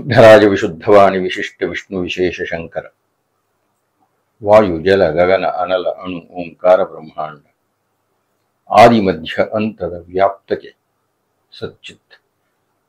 ವಿಶುದ್ಧರಾಜ ವಿಶುದ್ಧವಾಣಿ ವಿಶಿಷ್ಟ ವಿಷ್ಣು ವಿಶೇಷ ಶಂಕರ ವಾಯು ಜಲ ಗಗನ ಅನಲ ಅಣು ಓಂಕಾರ ಬ್ರಹ್ಮಾಂಡ ಆದಿ ಮಧ್ಯ ಅಂತದ ವ್ಯಾಪ್ತಕ್ಕೆ ಸಚ್ಚಿತ್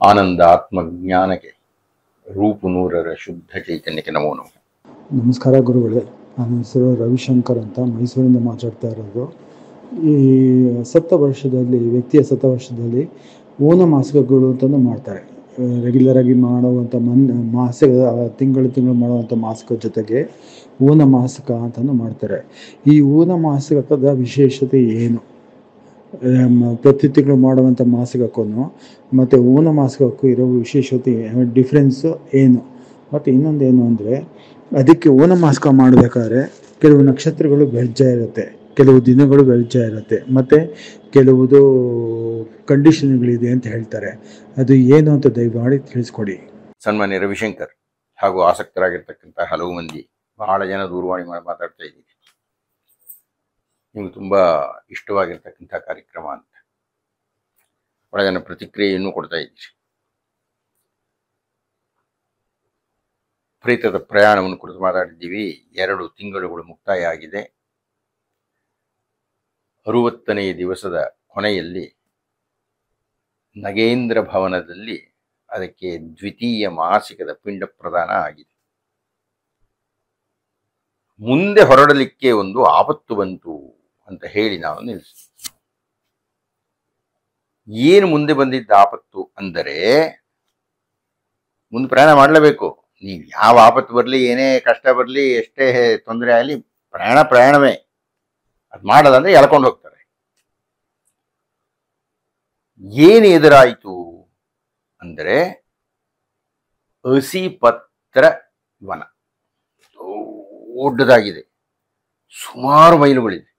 ಆನಂದ ಆತ್ಮಜ್ಞಾನಕ್ಕೆ ರೂಪು ನೂರರ ಶುದ್ಧ ಚೈತನ್ಯಕ್ಕೆ ನಮೋ ನಮಃ. ನಮಸ್ಕಾರ ಗುರುಗಳೇ, ನನ್ನ ಹೆಸರು ರವಿಶಂಕರ್ ಅಂತ ಮೈಸೂರಿಂದ ಮಾತಾಡ್ತಾ ಇರೋದು. ಈ ವ್ಯಕ್ತಿಯ ಸತ್ತವರ್ಷದಲ್ಲಿ ಓನ ಮಾಸಿಕಗಳು ಅಂತಲೂ ಮಾಡ್ತಾರೆ. ರೆಗ್ಯುಲರಾಗಿ ಮಾಡುವಂಥ ಮಾಸಿಕ ತಿಂಗಳು ಮಾಡುವಂಥ ಮಾಸಿಕ ಜೊತೆಗೆ ಓನ ಮಾಸಿಕ ಅಂತಲೂ ಮಾಡ್ತಾರೆ. ಈ ಓನ ಮಾಸಿಕದ ವಿಶೇಷತೆ ಏನು? ಪ್ರತಿ ತಿಂಗಳು ಮಾಡುವಂಥ ಮಾಸಿಕಕ್ಕೂ ಮತ್ತು ಓನ ಮಾಸಿಕಕ್ಕೂ ಇರೋ ವಿಶೇಷತೆ ಡಿಫ್ರೆನ್ಸು ಏನು? ಮತ್ತು ಇನ್ನೊಂದೇನು ಅಂದರೆ, ಅದಕ್ಕೆ ಓನ ಮಾಸಿಕ ಮಾಡಬೇಕಾದ್ರೆ ಕೆಲವು ನಕ್ಷತ್ರಗಳು ಬೆಳ್ಜಾ ಇರುತ್ತೆ, ಕೆಲವು ದಿನಗಳು ಬೆಳ್ಜಾ ಇರುತ್ತೆ, ಮತ್ತು ಕೆಲವುದು ಕಂಡೀಷನ್ಗಳಿದೆ ಅಂತ ಹೇಳ್ತಾರೆ. ಅದು ಏನು ಅಂತ ದಯಮಾಡಿ ತಿಳಿಸ್ಕೊಡಿ. ಸನ್ಮಾನ್ಯ ರವಿಶಂಕರ್ ಹಾಗೂ ಆಸಕ್ತರಾಗಿರ್ತಕ್ಕಂಥ ಹಲವು ಮಂದಿ ಬಹಳ ಜನ ದೂರವಾಣಿ ಮಾಡಿ ಮಾತಾಡ್ತಾ ಇದ್ದೀರಿ. ನಿಮ್ಗೆ ತುಂಬ ಇಷ್ಟವಾಗಿರ್ತಕ್ಕಂಥ ಕಾರ್ಯಕ್ರಮ ಅಂತ ಬಹಳ ಜನ ಪ್ರತಿಕ್ರಿಯೆಯನ್ನು ಕೊಡ್ತಾ ಇದ್ದೀರಿ. ಪ್ರೇತದ ಪ್ರಯಾಣವನ್ನು ಕುರಿತು ಮಾತಾಡಿದ್ದೀವಿ. 2 ತಿಂಗಳುಗಳು ಮುಕ್ತಾಯ ಆಗಿದೆ. 60ನೇ ದಿವಸದ ಕೊನೆಯಲ್ಲಿ ನಗೇಂದ್ರ ಭವನದಲ್ಲಿ ಅದಕ್ಕೆ ದ್ವಿತೀಯ ಮಾಸಿಕದ ಪಿಂಡ ಪ್ರದಾನ ಆಗಿದೆ. ಮುಂದೆ ಹೊರಡಲಿಕ್ಕೆ ಒಂದು ಆಪತ್ತು ಬಂತು ಅಂತ ಹೇಳಿ ನಾವು ನಿಲ್ಲಿಸಿ. ಏನು ಮುಂದೆ ಬಂದಿದ್ದ ಆಪತ್ತು ಅಂದರೆ, ಮುಂದೆ ಪ್ರಯಾಣ ಮಾಡಲೇಬೇಕು. ನೀವು ಯಾವ ಆಪತ್ತು ಬರಲಿ, ಏನೇ ಕಷ್ಟ ಬರಲಿ, ಎಷ್ಟೇ ತೊಂದರೆ ಆಗಲಿ, ಪ್ರಯಾಣವೇ. ಅದು ಮಾಡದಂದ್ರೆ ಎಳ್ಕೊಂಡು ಹೋಗ್ತಾರೆ. ಏನು ಎದುರಾಯಿತು ಅಂದರೆ, ಹಸಿಪತ್ರ ವನ ದೊಡ್ಡದಾಗಿದೆ, ಸುಮಾರು ಮೈಲುಗಳಿದೆ.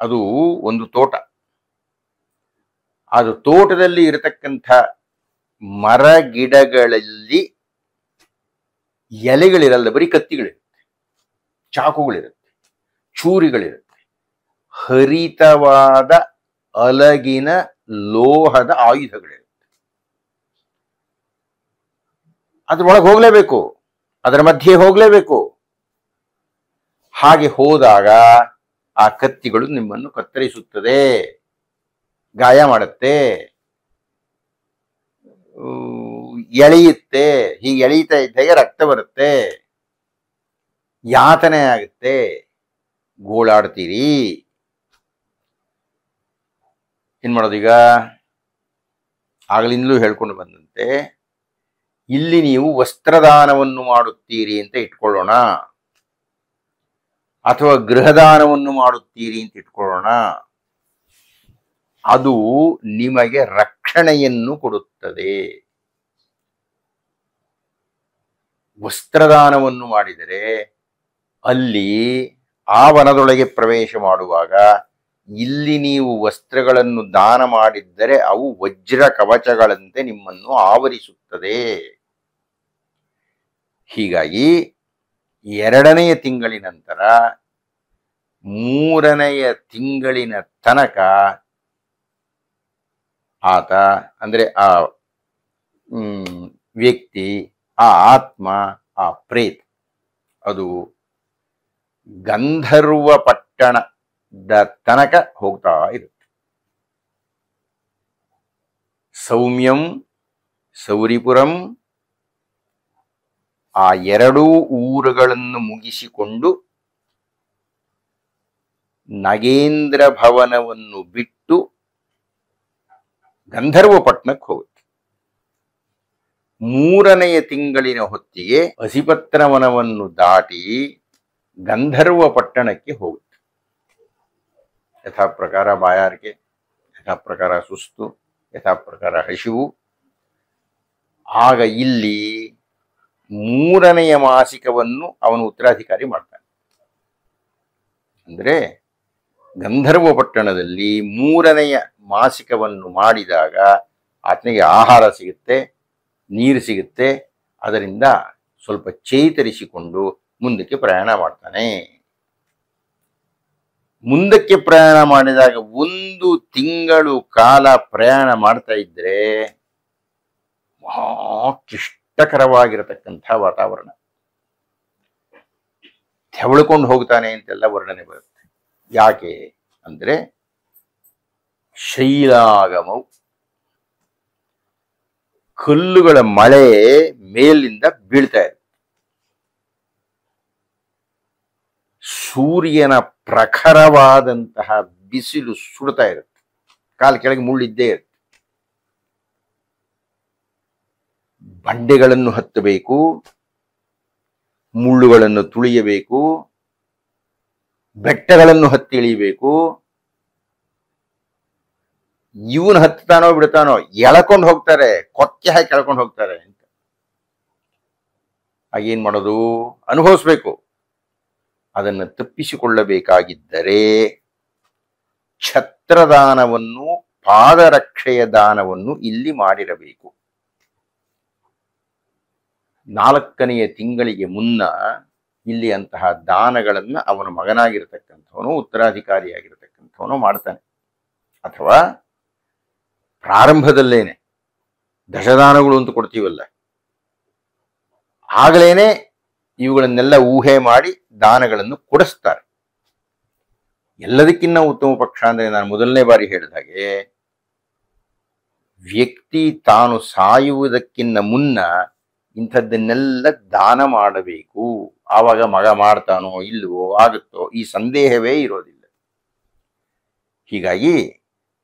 ಅದು ಒಂದು ತೋಟ. ಅದು ತೋಟದಲ್ಲಿ ಇರತಕ್ಕಂಥ ಮರ ಗಿಡಗಳಲ್ಲಿ ಎಲೆಗಳಿರಲ್ಲ, ಬರೀ ಕತ್ತಿಗಳಿರುತ್ತೆ, ಚಾಕುಗಳಿರುತ್ತೆ, ಚೂರಿಗಳಿರುತ್ತೆ, ಹರಿತವಾದ ಅಲಗಿನ ಲೋಹದ ಆಯುಧಗಳಿರುತ್ತೆ. ಅದ್ರೊಳಗೆ ಹೋಗ್ಲೇಬೇಕು, ಅದರ ಮಧ್ಯೆ ಹೋಗ್ಲೇಬೇಕು. ಹಾಗೆ ಹೋದಾಗ ಆ ಕತ್ತಿಗಳು ನಿಮ್ಮನ್ನು ಕತ್ತರಿಸುತ್ತದೆ, ಗಾಯ ಮಾಡುತ್ತೆ, ಎಳೆಯುತ್ತೆ. ಹೀಗೆ ಎಳೆಯುತ್ತಾ ಇದ್ದಾಗ ರಕ್ತ ಬರುತ್ತೆ, ಯಾತನೆ ಆಗುತ್ತೆ, ಗೋಳಾಡ್ತೀರಿ. ಏನ್ ಮಾಡೋದೀಗ? ಆಗಲಿಂದಲೂ ಹೇಳ್ಕೊಂಡು ಬಂದಂತೆ, ಇಲ್ಲಿ ನೀವು ವಸ್ತ್ರದಾನವನ್ನು ಮಾಡುತ್ತೀರಿ ಅಂತ ಇಟ್ಕೊಳ್ಳೋಣ, ಅಥವಾ ಗೃಹದಾನವನ್ನು ಮಾಡುತ್ತೀರಿ ಅಂತ ಇಟ್ಕೊಳ್ಳೋಣ. ಅದು ನಿಮಗೆ ರಕ್ಷಣೆಯನ್ನು ಕೊಡುತ್ತದೆ. ವಸ್ತ್ರದಾನವನ್ನು ಮಾಡಿದರೆ ಅಲ್ಲಿ ಆ ವನದೊಳಗೆ ಪ್ರವೇಶ ಮಾಡುವಾಗ ಇಲ್ಲಿ ನೀವು ವಸ್ತ್ರಗಳನ್ನು ದಾನ ಮಾಡಿದ್ದರೆ ಅವು ವಜ್ರ ಕವಚಗಳಂತೆ ನಿಮ್ಮನ್ನು ಆವರಿಸುತ್ತದೆ. ಹೀಗಾಗಿ 2ನೆಯ ತಿಂಗಳಿನ ನಂತರ 3ನೆಯ ತಿಂಗಳಿನ ತನಕ ಆತ ಅಂದ್ರೆ ಆ ವ್ಯಕ್ತಿ, ಆ ಆತ್ಮ, ಆ ಪ್ರೇತ, ಅದು ಗಂಧರ್ವ ಪಟ್ಟಣದ ತನಕ ಹೋಗ್ತಾ ಇರುತ್ತೆ. ಸೌಮ್ಯಂ, ಸೌರಿಪುರಂ, ಆ 2 ಊರುಗಳನ್ನು ಮುಗಿಸಿಕೊಂಡು ನಗೇಂದ್ರ ಭವನವನ್ನು ಬಿಟ್ಟು ಗಂಧರ್ವ ಪಟ್ಟಣಕ್ಕೆ ಹೋಗುತ್ತೆ. 3ನೆಯ ತಿಂಗಳಿನ ಹೊತ್ತಿಗೆ ಹಸಿಪತ್ರವನವನ್ನು ದಾಟಿ ಗಂಧರ್ವ ಪಟ್ಟಣಕ್ಕೆ ಹೋಗುತ್ತೆ. ಯಥಾ ಪ್ರಕಾರ ಬಾಯಾರಿಕೆ, ಯಥಾ ಪ್ರಕಾರ ಸುಸ್ತು, ಯಥಾ ಪ್ರಕಾರ ಹಸಿವು. ಆಗ ಇಲ್ಲಿ 3ನೆಯ ಮಾಸಿಕವನ್ನು ಅವನು ಉತ್ತರಾಧಿಕಾರಿ ಮಾಡ್ತಾನೆ. ಅಂದ್ರೆ ಗಂಧರ್ವ ಪಟ್ಟಣದಲ್ಲಿ 3ನೆಯ ಮಾಸಿಕವನ್ನು ಮಾಡಿದಾಗ ಆತನಿಗೆ ಆಹಾರ ಸಿಗುತ್ತೆ, ನೀರು ಸಿಗುತ್ತೆ. ಅದರಿಂದ ಸ್ವಲ್ಪ ಚೇತರಿಸಿಕೊಂಡು ಮುಂದಕ್ಕೆ ಪ್ರಯಾಣ ಮಾಡ್ತಾನೆ. ಮುಂದಕ್ಕೆ ಪ್ರಯಾಣ ಮಾಡಿದಾಗ 1 ತಿಂಗಳು ಕಾಲ ಪ್ರಯಾಣ ಮಾಡ್ತಾ ಇದ್ರೆ ಮಹಾ ಕ್ಲಿಷ್ಟಕರವಾಗಿರತಕ್ಕಂಥ ವಾತಾವರಣ. ತೆವಳ್ಕೊಂಡು ಹೋಗ್ತಾನೆ ಅಂತೆಲ್ಲ ವರ್ಣನೆ ಬರುತ್ತೆ. ಯಾಕೆ ಅಂದ್ರೆ ಶೈಲಾಗಮವು, ಕಲ್ಲುಗಳ ಮಳೆ ಮೇಲಿಂದ ಬೀಳ್ತಾ ಇದೆ. ಸೂರ್ಯನ ಪ್ರಖರವಾದಂತಹ ಬಿಸಿಲು ಸುಡ್ತಾ ಇರುತ್ತೆ. ಕಾಲ ಕೆಳಗೆ ಮುಳ್ಳಿದ್ದೇ ಇರುತ್ತೆ. ಬಂಡೆಗಳನ್ನು ಹತ್ತಬೇಕು, ಮುಳ್ಳುಗಳನ್ನು ತುಳಿಯಬೇಕು, ಬೆಟ್ಟಗಳನ್ನು ಹತ್ತಿ ಇಳಿಯಬೇಕು. ಇವನು ಹತ್ತಾನೋ ಬಿಡ್ತಾನೋ, ಎಳ್ಕೊಂಡು ಹೋಗ್ತಾರೆ, ಕೊಕ್ಕೆ ಹಾಕಿ ಎಳ್ಕೊಂಡು ಹೋಗ್ತಾರೆ ಅಂತ. ಆಗೇನ್ ಮಾಡೋದು? ಅನುಭವಿಸ್ಬೇಕು. ಅದನ್ನು ತಪ್ಪಿಸಿಕೊಳ್ಳಬೇಕಾಗಿದ್ದರೆ ಛತ್ರದಾನವನ್ನು, ಪಾದರಕ್ಷೆಯ ದಾನವನ್ನು ಇಲ್ಲಿ ಮಾಡಿರಬೇಕು. 4ನೆಯ ತಿಂಗಳಿಗೆ ಮುನ್ನ ಇಲ್ಲಿ ಅಂತಹ ದಾನಗಳನ್ನ ಅವನ ಮಗನಾಗಿರ್ತಕ್ಕಂಥವನು, ಉತ್ತರಾಧಿಕಾರಿಯಾಗಿರ್ತಕ್ಕಂಥವನು ಮಾಡ್ತಾನೆ. ಅಥವಾ ಪ್ರಾರಂಭದಲ್ಲೇನೆ ದಶದಾನಗಳು ಅಂತ ಕೊಡ್ತೀವಲ್ಲ, ಆಗಲೇನೆ ಇವುಗಳನ್ನೆಲ್ಲ ಊಹೆ ಮಾಡಿ ದಾನಗಳನ್ನು ಕೊಡಿಸ್ತಾರೆ. ಎಲ್ಲದಕ್ಕಿಂತ ಉತ್ತಮ ಪಕ್ಷ ಅಂದ್ರೆ ನಾನು ಮೊದಲನೇ ಬಾರಿ ಹೇಳಿದ ಹಾಗೆ, ವ್ಯಕ್ತಿ ತಾನು ಸಾಯುವುದಕ್ಕಿಂತ ಮುನ್ನ ಇಂಥದ್ದನ್ನೆಲ್ಲ ದಾನ ಮಾಡಬೇಕು. ಆವಾಗ ಮಗ ಮಾಡ್ತಾನೋ ಇಲ್ವೋ, ಆಗುತ್ತೋ, ಈ ಸಂದೇಹವೇ ಇರೋದಿಲ್ಲ. ಹೀಗಾಗಿ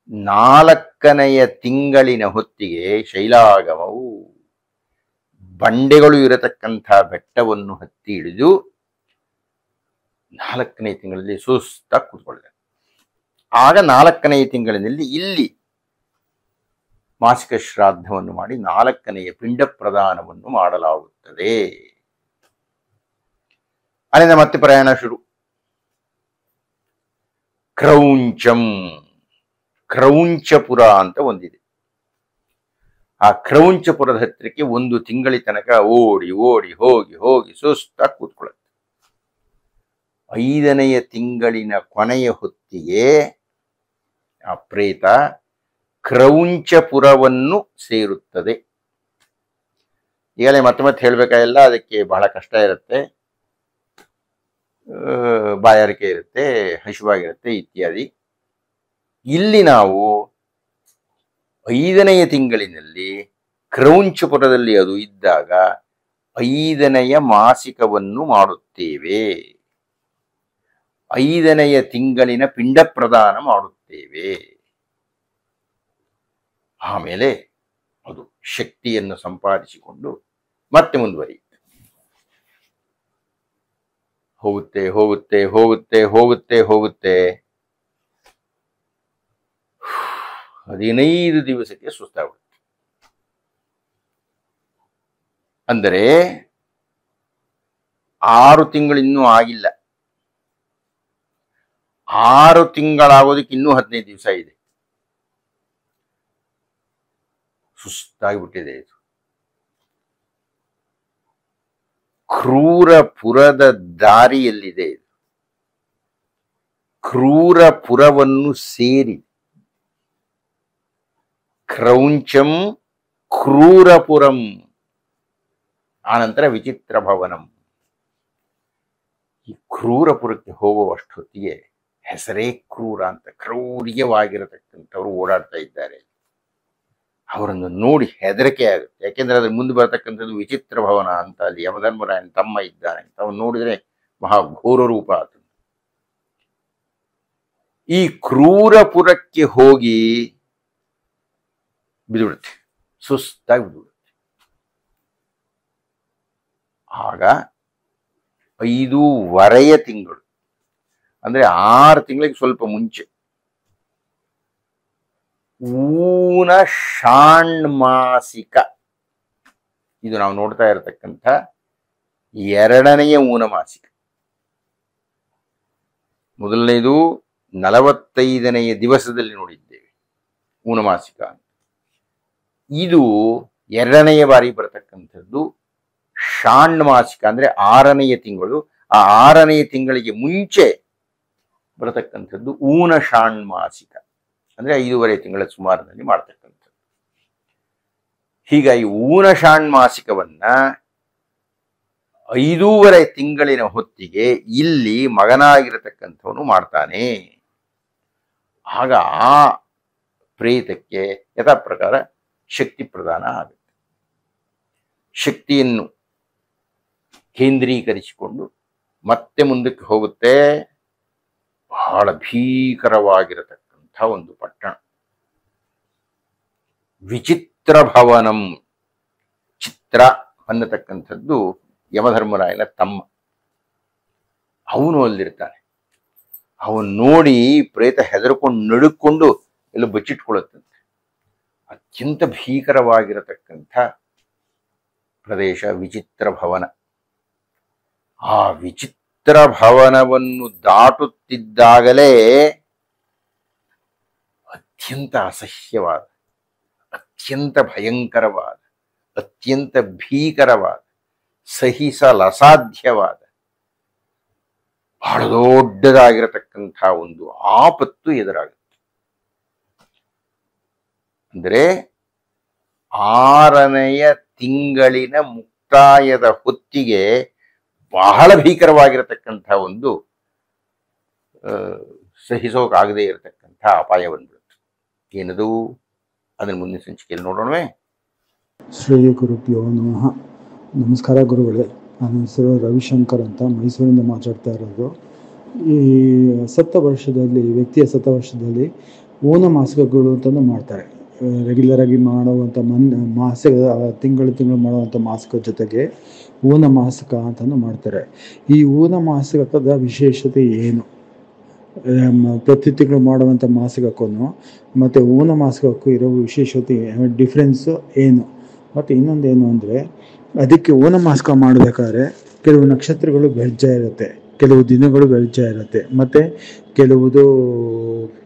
4ನೆಯ ತಿಂಗಳಿನ ಹೊತ್ತಿಗೆ ಶೈಲಾಗಮವು ಬಂಡೆಗಳು ಇರತಕ್ಕಂಥ ಬೆಟ್ಟವನ್ನು ಹತ್ತಿ ಹಿಡಿದು 4ನೇ ತಿಂಗಳಲ್ಲಿ ಸುಸ್ತಾಗಿ ಕೂತ್ಕೊಳ್ಳಿದೆ. ಆಗ 4ನೆಯ ತಿಂಗಳಿನಲ್ಲಿ ಇಲ್ಲಿ ಮಾಸಿಕ ಶ್ರಾದ್ದವನ್ನು ಮಾಡಿ 4ನೆಯ ಪಿಂಡ ಪ್ರದಾನವನ್ನು ಮಾಡಲಾಗುತ್ತದೆ. ಅಲ್ಲಿಂದ ಮತ್ತೆ ಪ್ರಯಾಣ ಶುರು. ಕ್ರೌಂಚಂ, ಕ್ರೌಂಚಪುರ ಅಂತ ಒಂದಿದೆ. ಆ ಕ್ರೌಂಚಪುರದ ಹತ್ತಿರಕ್ಕೆ 1 ತಿಂಗಳ ತನಕ ಓಡಿ ಓಡಿ ಹೋಗಿ ಹೋಗಿ ಸುಸ್ತಾಗಿ ಕೂತ್ಕೊಳ್ಳುತ್ತೆ. 5ನೆಯ ತಿಂಗಳಿನ ಕೊನೆಯ ಹೊತ್ತಿಗೆ ಆ ಪ್ರೇತ ಕ್ರೌಂಚಪುರವನ್ನು ಸೇರುತ್ತದೆ. ಈಗಲೇ ಮತ್ತೆ ಹೇಳ್ಬೇಕಾಗಿಲ್ಲ, ಅದಕ್ಕೆ ಬಹಳ ಕಷ್ಟ ಇರುತ್ತೆ, ಬಾಯಾರಿಕೆ ಇರುತ್ತೆ, ಹಸಿವಾಗಿರುತ್ತೆ ಇತ್ಯಾದಿ. ಇಲ್ಲಿ ನಾವು 5ನೆಯ ತಿಂಗಳಿನಲ್ಲಿ ಕ್ರೌಂಚಪುರದಲ್ಲಿ ಅದು ಇದ್ದಾಗ 5ನೆಯ ಮಾಸಿಕವನ್ನು ಮಾಡುತ್ತೇವೆ. 5ನೆಯ ತಿಂಗಳಿನ ಪಿಂಡ ಪ್ರದಾನ ಮಾಡುತ್ತೇವೆ. ಆಮೇಲೆ ಅದು ಶಕ್ತಿಯನ್ನು ಸಂಪಾದಿಸಿಕೊಂಡು ಮತ್ತೆ ಮುಂದುವರಿಯುತ್ತೆ. ಹೋಗುತ್ತೆ ಹೋಗುತ್ತೆ ಹೋಗುತ್ತೆ ಹೋಗುತ್ತೆ ಹೋಗುತ್ತೆ 15 ದಿವಸಕ್ಕೆ ಸುಸ್ತಾಗುತ್ತೆ. ಅಂದರೆ 6 ತಿಂಗಳು ಇನ್ನೂ ಆಗಿಲ್ಲ. 6 ತಿಂಗಳಾಗೋದಕ್ಕೆ ಇನ್ನೂ 15 ದಿವಸ ಇದೆ. ಸುಸ್ತಾಗಿಬಿಟ್ಟಿದೆ ಇದು. ಕ್ರೂರಪುರದ ದಾರಿಯಲ್ಲಿದೆ ಇದು. ಕ್ರೂರಪುರವನ್ನು ಸೇರಿ ಕ್ರೌಂಚಂ ಕ್ರೂರಪುರಂ, ಆನಂತರ ವಿಚಿತ್ರ ಭವನಂ. ಈ ಕ್ರೂರಪುರಕ್ಕೆ ಹೋಗುವಷ್ಟೊತ್ತಿಗೆ ಹೆಸರೇ ಕ್ರೂರ ಅಂತ, ಕ್ರೌರ್ಯವಾಗಿರತಕ್ಕಂಥವ್ರು ಓಡಾಡ್ತಾ ಇದ್ದಾರೆ. ಅವರನ್ನು ನೋಡಿ ಹೆದರಿಕೆ ಆಗುತ್ತೆ. ಯಾಕೆಂದ್ರೆ ಅದ್ರ ಮುಂದೆ ಬರತಕ್ಕಂಥದ್ದು ವಿಚಿತ್ರ ಭವನ ಅಂತ, ಅಲ್ಲಿ ಯಮಧರ್ಮರಾಯನ ತಮ್ಮ ಇದ್ದಾನೆ ಅಂತ ಅವನು ನೋಡಿದ್ರೆ ಮಹಾಘೋರ ರೂಪ ಆತ. ಈ ಕ್ರೂರಪುರಕ್ಕೆ ಹೋಗಿ ಬಿಡುತ್ತೆ, ಸುಸ್ತಾಗಿ ಬಿಡುತ್ತೆ. ಆಗ 5.5 ತಿಂಗಳು ಅಂದ್ರೆ 6 ತಿಂಗಳಿಗೆ ಸ್ವಲ್ಪ ಮುಂಚೆ ಊನ ಷಾಣ್ಮಾಸಿಕ, ಇದು ನಾವು ನೋಡ್ತಾ ಇರತಕ್ಕಂಥ 2ನೆಯ ಊನ ಮಾಸಿಕ. ಮೊದಲನೇದು 45ನೆಯ ದಿವಸದಲ್ಲಿ ನೋಡಿದ್ದೇವೆ ಊನಮಾಸಿಕ. ಇದು 2ನೆಯ ಬಾರಿ ಬರತಕ್ಕಂಥದ್ದು ಷಾಣ್ಮಾಸಿಕ, ಅಂದ್ರೆ 6ನೆಯ ತಿಂಗಳು. ಆ 6ನೆಯ ತಿಂಗಳಿಗೆ ಮುಂಚೆ ಬರತಕ್ಕಂಥದ್ದು ಊನ ಷಾಣ್ಮಾಸಿಕ, ಅಂದ್ರೆ 5.5 ತಿಂಗಳ ಸುಮಾರಿನಲ್ಲಿ ಮಾಡ್ತಕ್ಕಂಥದ್ದು. ಹೀಗಾಗಿ ಊನ ಷಾಣ್ಮಾಸಿಕವನ್ನ 5.5 ತಿಂಗಳಿನ ಹೊತ್ತಿಗೆ ಇಲ್ಲಿ ಮಗನಾಗಿರತಕ್ಕಂಥವನು ಮಾಡ್ತಾನೆ. ಆಗ ಆ ಪ್ರೇತಕ್ಕೆ ಯಥಾ ಪ್ರಕಾರ ಶಕ್ತಿ ಪ್ರದಾನ ಆಗುತ್ತೆ. ಶಕ್ತಿಯನ್ನು ಕೇಂದ್ರೀಕರಿಸಿಕೊಂಡು ಮತ್ತೆ ಮುಂದಕ್ಕೆ ಹೋಗುತ್ತೆ. ಬಹಳ ಭೀಕರವಾಗಿರತಕ್ಕಂಥ ಒಂದು ಪಟ್ಟಣ, ವಿಚಿತ್ರ ಭವನಂ. ಚಿತ್ರ ಅನ್ನತಕ್ಕಂಥದ್ದು ಯಮಧರ್ಮರಾಯನ ತಮ್ಮ. ಅವನು ಅಲ್ಲಿರ್ತಾನೆ. ಅವನು ನೋಡಿ ಪ್ರೇತ ಹೆದರ್ಕೊಂಡು ನಡುಕೊಂಡು ಎಲ್ಲ ಬಚ್ಚಿಟ್ಕೊಳ್ಳುತ್ತಂತೆ. ಅತ್ಯಂತ ಭೀಕರವಾಗಿರತಕ್ಕಂಥ ಪ್ರದೇಶ ವಿಚಿತ್ರ ಭವನ. ಆ ವಿಚಿತ್ರ ಭವನವನ್ನು ದಾಟುತ್ತಿದ್ದಾಗಲೇ ಅತ್ಯಂತ ಅಸಹ್ಯವಾದ, ಅತ್ಯಂತ ಭಯಂಕರವಾದ, ಅತ್ಯಂತ ಭೀಕರವಾದ, ಸಹಿಸಲಸಾಧ್ಯವಾದ, ಬಹಳ ದೊಡ್ಡದಾಗಿರತಕ್ಕಂಥ ಒಂದು ಆಪತ್ತು ಎದುರಾಗುತ್ತೆ. ಅಂದರೆ 6ನೆಯ ತಿಂಗಳಿನ ಮುಕ್ತಾಯದ ಹೊತ್ತಿಗೆ ಬಹಳ ಭೀಕರವಾಗಿರತಕ್ಕಂಥ ಒಂದು ಸಹಿಸೋಕಾಗದೇ ಇರತಕ್ಕಂಥ ಅಪಾಯ ಬಂದ್ಬಿಡುತ್ತೆ. ಏನದು? ಅದನ್ನು ಮುಂದಿನ ಸಂಚಿಕೆಯಲ್ಲಿ ನೋಡೋಣವೇ. ಶ್ರೀ ಗುರುಭ್ಯೋ ನಮಃ. ನಮಸ್ಕಾರ ಗುರುಗಳೇ. ನನ್ನ ಹೆಸರು ರವಿಶಂಕರ್ ಅಂತ, ಮೈಸೂರಿಂದ ಮಾತಾಡ್ತಾ ಇರೋದು. ಈ ಸಪ್ತವರ್ಷದಲ್ಲಿ, ವ್ಯಕ್ತಿಯ ಸಪ್ತವರ್ಷದಲ್ಲಿ ಓನ ಮಾಸಿಕಗಳು ಅಂತಲೂ ಮಾಡ್ತಾರೆ. ರೆಗ್ಯುಲರಾಗಿ ಮಾಡುವಂಥ ಮಾಸಿಕ, ತಿಂಗಳು ಮಾಡುವಂಥ ಮಾಸಿಕ ಜೊತೆಗೆ ಓನ ಮಾಸಿಕ ಅಂತಲೂ ಮಾಡ್ತಾರೆ. ಈ ಓನ ಮಾಸಿಕದ ವಿಶೇಷತೆ ಏನು? ಪ್ರತಿ ತಿಂಗಳು ಮಾಡುವಂಥ ಮಾಸಿಕಕ್ಕೂ ಮತ್ತು ಓನ ಮಾಸಿಕಕ್ಕೂ ಇರೋ ವಿಶೇಷತೆ, ಡಿಫ್ರೆನ್ಸು ಏನು? ಮತ್ತು ಇನ್ನೊಂದೇನು ಅಂದರೆ, ಅದಕ್ಕೆ ಓನ ಮಾಸಿಕ ಮಾಡಬೇಕಾದ್ರೆ ಕೆಲವು ನಕ್ಷತ್ರಗಳು ವ್ಯರ್ಜ ಇರುತ್ತೆ, ಕೆಲವು ದಿನಗಳು ವ್ಯರ್ಜ ಇರುತ್ತೆ, ಮತ್ತು ಕೆಲವುದು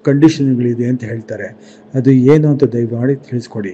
ಕಂಡೀಷನ್ಗಳಿದೆ ಅಂತ ಹೇಳ್ತಾರೆ. ಅದು ಏನು ಅಂತ ದಯಮಾಡಿ ತಿಳಿಸ್ಕೊಡಿ.